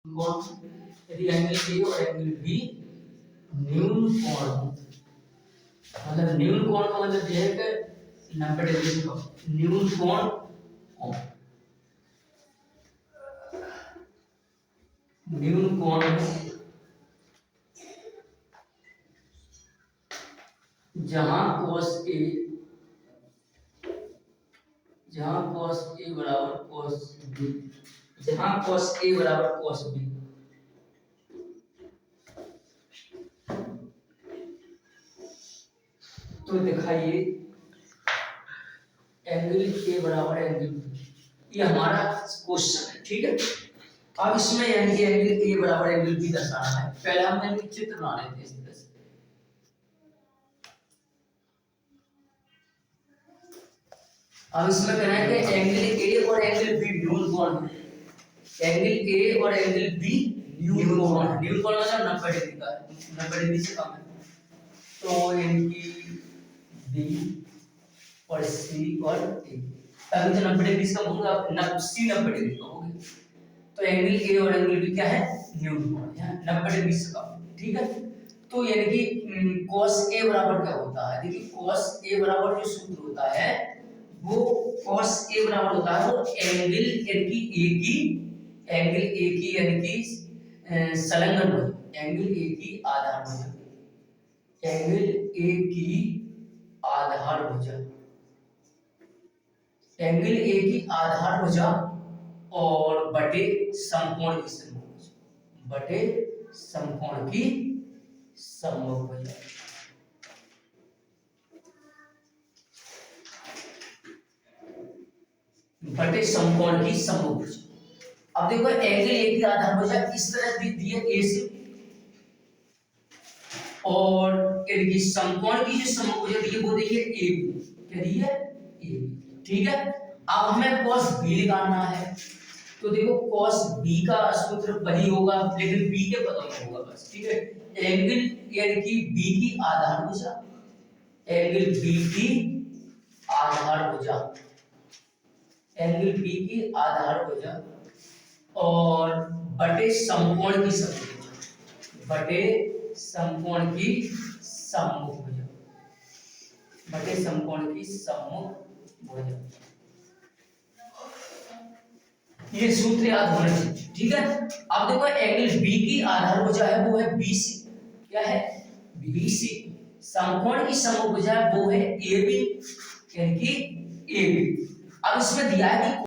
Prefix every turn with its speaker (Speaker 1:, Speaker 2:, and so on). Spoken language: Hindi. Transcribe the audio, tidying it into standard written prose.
Speaker 1: कोण यदि एंगल ए और एंगल बी न्यून कोण हो, मतलब न्यून कोण का मतलब यह है कि 90 डिग्री का न्यून कोण हो, न्यून कोण जहां cos A बराबर cos B, जहां cos A बराबर cos B, तो दिखाइए एंगल ए बराबर एंगल बी, ये हमारा क्वेश्चन है, ठीक है। अब इसमें यानी कि एंगल ए बराबर एंगल बी दर्शाना है। पहले हम यानी चित्र बना लेते हैं इस तरह से। अब इसमें कहना है कि एंगल ए और एंगल बी न्यून कोण है, एंगल ए और एंगल बी न्यून कोण है। न्यून कोण मतलब 90 डिग्री का है, 90 डिग्री से कम है। तो इनकी बी और सी और ए, अभी तो 90 डिग्री से कम होगा, 90 डिग्री का होगा, तो एंगल ए और एंगल बी क्या है, न्यून कोण है, 90 डिग्री से कम, ठीक है। तो यानी कि cos a बराबर क्या होता है, देखिए cos a बराबर जो सूत्र होता है वो cos a बराबर होता है वो एंगल ए की यानी कि संलग्न भुज, एंगल ए की आधार भुजा, एंगल ए की आधार भुजा, एंगल ए की आधार भुजा और बटे समकोण की समभुज, बटे समकोण की समभुज, बटे समकोण की समभुज। अब देखो एंगल ए की आधार भुजा इस तरह दी है ए से, और इनकी समकोण की जो समभुज दी है वो देखिए ए बी, क्या दी है ए बी, ठीक है। अब हमें cos b निकालना है, तो देखो cos b का सूत्र वही होगा लेकिन b के पदों में होगा बस, ठीक है। एंगल यानी कि b की आधार भुजा, एंगल b की आधार भुजा, एंगल b की आधार भुजा और बटे समकोण की समभुज, बटे समकोण की सम्मुख भुजा, बटे समकोण की सम्मुख भुजा, ये सूत्र याद होना चाहिए, ठीक है। अब देखो एंगल बी की आधार भुजा है वो है BC, क्या है BC, समकोण की समभुजा वो है AB, यानी कि AB। अब इसमें दिया है कि